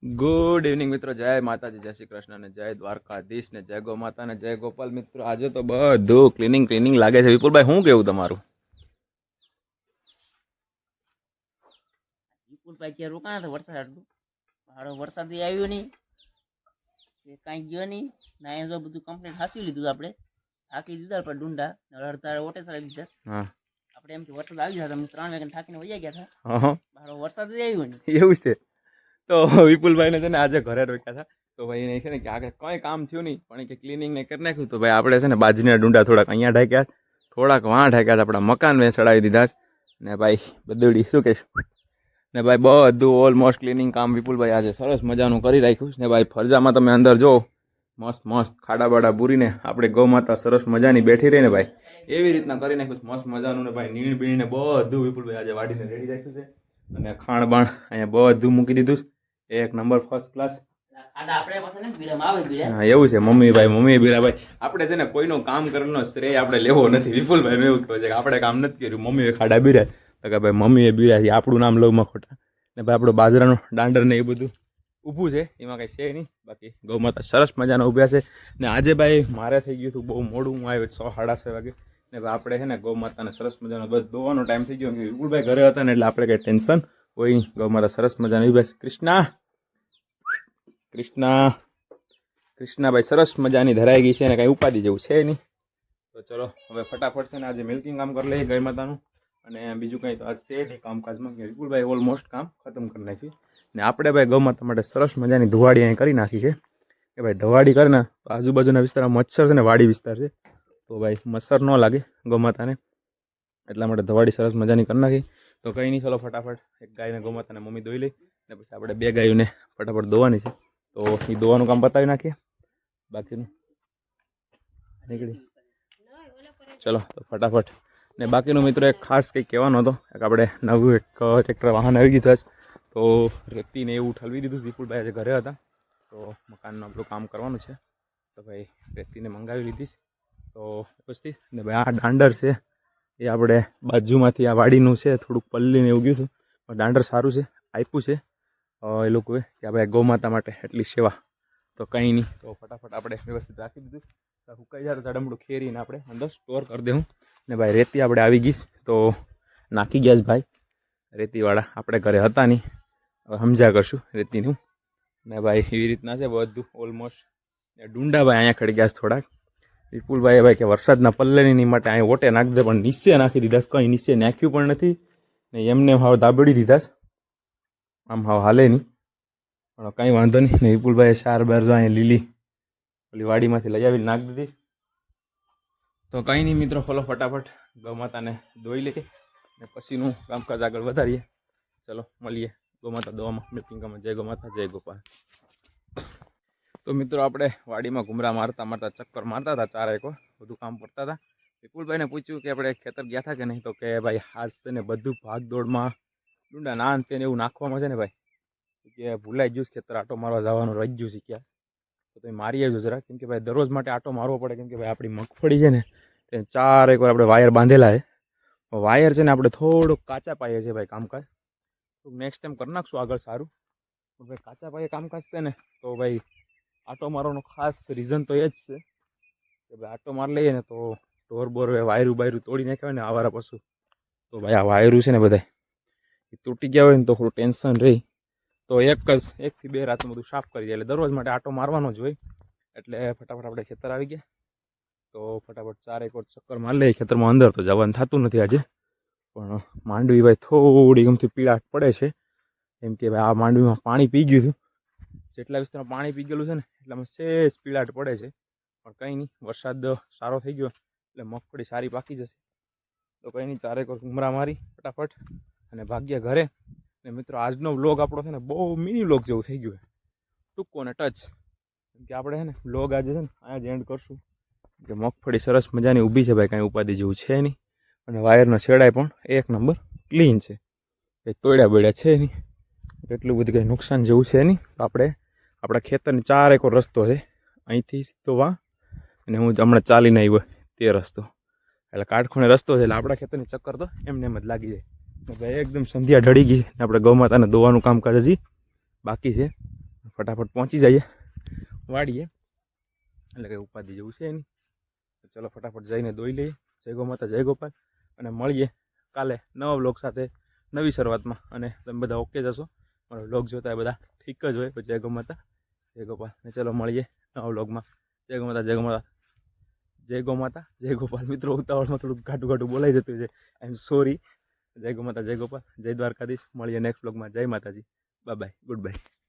Good evening મિત્રો, જય માતાજી, જય શ્રી કૃષ્ણ ને જય દ્વારકાધીશ ને જય ગો માતા ને જય ગોપાલ. મિત્રો આજે તો બધું ક્લિનિંગ ક્લિનિંગ લાગે છે. વિપુલભાઈ, શું કેવું તમારું? વિપુલભાઈ ક્યાં રોકાણા હતા વરસાદ હારો વરસાદ આવ્યો નહીં, કાંઈ ગયો નહીં. ના એ બધું કમ્પ્લેટ હાંસવી લીધું આપણે, થાકી દીધા પણ ડુંડા અડધા ઓટે સારી દીધા. હા, આપણે એમ વરસાદ આવી જતા, અમે 3 વાગે થાકીને વયા ગયા હતા. હા, હારો વરસાદ આવ્યો નહીં. એવું છે. તો વિપુલભાઈને છે ને આજે ઘરે રોક્યા હતા. તો ભાઈ એને છે ને કે આગળ કંઈ કામ થયું નહીં, પણ કે ક્લિનિંગ ને કરી નાખ્યું. તો ભાઈ આપણે છે ને બાજરીના ડુંડા થોડાક અહીંયા ઢાંક્યા, થોડાક વાં ઢાંક્યા, આપણા મકાન મેં ચડાવી દીધા ને ભાઈ બધુડી શું કહેશ ને ભાઈ બધું ઓલમોસ્ટ ક્લિનિંગ કામ વિપુલભાઈ આજે સરસ મજાનું કરી રાખ્યું ને ભાઈ. ફરજામાં તમે અંદર જો મસ્ત મસ્ત ખાડા બાડા પૂરીને આપણે ગૌ માતા સરસ મજાની બેઠી રહીને ભાઈ એવી રીતના કરી નાખ્યું મસ્ત મજાનું ને ભાઈ. નીણ બીણીને બધું વિપુલભાઈ આજે વાડીને રેડી રાખ્યું છે અને ખાણ બાણ અહીંયા બધું મૂકી દીધું. એક નંબર ફર્સ્ટ ક્લાસ. હા એવું છે. મમ્મી બીરાભાઈ આપણે છે ને કોઈનું કામ કરેલો શ્રેય આપણે લેવો નથી. વિપુલભાઈ એવું કહે છે કે આપણે કામ નથી કર્યું, મમ્મીએ ખાડા બીરાય તો કે ભાઈ મમ્મીએ બીરાય, આપણું નામ લવમાં ખોટા ને ભાઈ. આપણું બાજરાનું દાંડર ને એ બધું ઊભું છે, એમાં કંઈ છે નહીં. બાકી ગૌ માતા સરસ મજાના ઊભ્યા છે ને આજે ભાઈ મારે થઈ ગયું હતું બહુ મોડું. હું આવ્યો 6-6:30 વાગે ને ભાઈ આપણે છે ને ગૌ માતાને સરસ મજાનો બસ દોવાનો ટાઈમ થઈ ગયો. વિપુલભાઈ ઘરે હતા ને એટલે આપણે કંઈ ટેન્શન હોય. ગૌ માતા સરસ મજાની ઊભ્યા છે. કૃષ્ણાભાઈ સરસ મજાની ધરાઈ ગઈ છે અને કાંઈ ઉપાધિ જેવું છે નહીં. તો ચલો હવે ફટાફટ છે ને આજે મિલ્કિંગ કામ કરી લઈએ ગાય માતાનું. અને બીજું કંઈ તો આજ છે નહીં કામકાજમાં. વિપુલભાઈ ઓલમોસ્ટ કામ ખતમ કરી નાખ્યું ને આપણે ભાઈ ગૌ માતા માટે સરસ મજાની ધુવાડી અહીં કરી નાખી છે કે ભાઈ ધવાડી કરે ને તો આજુબાજુના વિસ્તારમાં મચ્છર છે ને વાડી વિસ્તાર છે, તો ભાઈ મચ્છર ન લાગે ગૌ માતાને, એટલા માટે ધવાડી સરસ મજાની કરી નાખી. તો કંઈ નહીં, ચલો ફટાફટ એક ગાયને ગૌ માતાને મમ્મી ધોઈ લઈ ને પછી આપણે 2 ગાયોને ફટાફટ ધોવાની છે. તો એ ધોવાનું કામ પતાવી નાખીએ, બાકીનું નીકળી ચલો તો ફટાફટ. ને બાકીનું મિત્રો એક ખાસ કંઈક કહેવાનો હતો. આપણે નવું એક ટ્રેક્ટર વાહન આવી ગયું છે, તો રેતીને એવું ઠલવી દીધું. વિપુલભાઈ આજે ઘરે હતા તો મકાનનું આપણું કામ કરવાનું છે, તો ભાઈ રેતીને મંગાવી લીધી. તો પછી ને ભાઈ આ દાંડર છે એ આપણે બાજુમાંથી આ વાડીનું છે, થોડુંક પલ્લીને એવું ગયું હતું પણ દાંડર સારું છે, આપ્યું છે એ લોકોએ કે ભાઈ ગૌ માતા માટે એટલી સેવા. તો કંઈ નહીં, તો ફટાફટ આપણે વ્યવસ્થિત રાખી દીધું. હુકાઈ જાય તો ઝાડમડું ખેરીને આપણે અંદર સ્ટોર કરી દઉં ને ભાઈ. રેતી આપણે આવી ગઈ તો નાખી ગયા છે ભાઈ રેતીવાળા. આપણે ઘરે હતા નહીં, હવે સમજ્યા કરશું રેતીનું ને ભાઈ. એવી રીતના છે બધું ઓલમોસ્ટ. ડુંડા ભાઈ અહીંયા ખડી ગયા છે થોડાક. વિપુલભાઈ ભાઈ કે વરસાદના પલ્લેની માટે અહીં ઓટે નાખી દે, પણ નીચે નાખી દીધા. કંઈ નીચે નાખ્યું પણ નથી ને એમને હાવ દાબડી દીધા. આમ હાવ હાલે નહીં, પણ કંઈ વાંધો નહીં ને. વિપુલભાઈએ 4 બાર જો અહીંયા લીલી ઓલી વાડીમાંથી લઈ આવીને નાખી દીધી. તો કંઈ નહીં મિત્રો, ફોલો ફટાફટ ગૌ માતાને ધોઈ લઈએ ને પછીનું કામકાજ આગળ વધારીએ. ચલો મળીએ ગૌ માતા દોવામાં, મિલ્કિંગમાં. જય ગૌ માતા, જય ગોપાલ. તો મિત્રો આપણે વાડીમાં ઘુમરા મારતા મારતા ચક્કર મારતા હતા, 4 એકર બધું કામ કરતા હતા. વિપુલભાઈને પૂછ્યું કે આપણે ખેતર ગયા હતા કે નહીં, તો કે ભાઈ હાજ છે ને બધું ભાગ દોડમાં ડુંડા નાન તેને એવું નાખવામાં છે ને ભાઈ કે ભૂલાઈ ગયું ખેતર આટો મારવા જવાનું રહી ગયું છે ક્યાં. તો તમે મારી આવજો જરા, કેમ કે ભાઈ દરરોજ માટે આટો મારવો પડે, કેમ કે ભાઈ આપણી મગફળી છે ને તે 4 એકર આપણે વાયર બાંધેલા છે. વાયર છે ને આપણે થોડુંક કાચા પાયે છે ભાઈ કામકાજ. તો નેક્સ્ટ ટાઈમ કરી નાખશું આગળ સારું. પણ ભાઈ કાચા પાયે કામકાજ છે ને તો ભાઈ આટો મારવાનો ખાસ રીઝન તો એ જ છે કે ભાઈ આટો મારી લઈએ ને તો ઢોર બોર વાયરું બાયરું તોડી નાખ્યા હોય ને આવારા પશુ, તો ભાઈ આ વાયરું છે ને બધા એ તૂટી ગયા હોય ને તો થોડું ટેન્શન રહી. તો 1 થી 2 રાતનું બધું સાફ કરી જાય એટલે દરરોજ માટે આટો મારવાનો જ હોય. એટલે ફટાફટ આપણે ખેતર આવી ગયા તો ફટાફટ 4 એકર ચક્કર મારી લઈએ ખેતરમાં. અંદર તો જવાનું થતું નથી આજે, પણ માંડવી ભાઈ થોડી ગમતી પીળાટ પડે છે, કેમ કે ભાઈ આ માંડવીમાં પાણી પી ગયું હતું. જેટલા વિસ્તારમાં પાણી પી ગયેલું છે ને એટલામાં સેજ પીળાટ પડે છે. પણ કંઈ નહીં, વરસાદ સારો થઈ ગયો એટલે મગફળી સારી પાકી જશે. તો કંઈ નહીં, 4 એકર ઉમરા મારી ફટાફટ અને ભાગ્યા ઘરે. ને મિત્રો આજનો વ્લોગ આપણો છે ને બહુ મિની વ્લોગ જેવું થઈ ગયું છે, ટૂંકો ને ટચ. કેમ કે આપણે છે ને વ્લોગ આજે છે ને અહીંયા જ એન્ડ કરશું કે મગફળી સરસ મજાની ઊભી છે ભાઈ, કાંઈ ઉપાધિ જેવું છે નહીં. અને વાયરનો છેડાય પણ 1 નંબર ક્લીન છે, કંઈ તોડ્યા બોડ્યા છે નહીં, એટલું બધું કંઈ નુકસાન જેવું છે નહીં. તો આપણે આપણા ખેતરની 4 એકર રસ્તો છે અહીંથી સીધો વાં, અને હું હમણાં ચાલીને આવ્યો તે રસ્તો, એટલે કાટખૂણે રસ્તો છે. એટલે આપણા ખેતરની ચક્કર તો એમને એમ જ લાગી જાય. ભાઈ એકદમ સંધ્યા ઢળી ગઈ ને આપણે ગૌ માતાને દોવાનું કામકાજ હજી બાકી છે. ફટાફટ પહોંચી જઈએ વાડીએ, એટલે કંઈ ઉપાધિ જેવું છે નહીં. તો ચલો ફટાફટ જઈને દોઈ લઈએ. જય ગો માતા, જય ગોપાલ, અને મળીએ કાલે નવા વ્લોગ સાથે નવી શરૂઆતમાં. અને તમે બધા ઓકે જશો, મારો વ્લોગ જોતા બધા ઠીક જ હોય. પછી જય ગો માતા, જય ગોપાલ, ને ચલો મળીએ નવા વ્લોગમાં. જય ગો માતા, જય ગો માતા, જય ગો માતા, જય ગોપાલ. મિત્રો ઉતાવળમાં થોડુંક ઘાટું બોલાઈ જતું છે, આઈ એમ સોરી. જય ગો માતા, જય ગોપાલ, જય દ્વારકાધીશ. મળીએ નેક્સ્ટ વ્લોગમાં. જય માતાજી, બાય બાય, ગુડ બાય.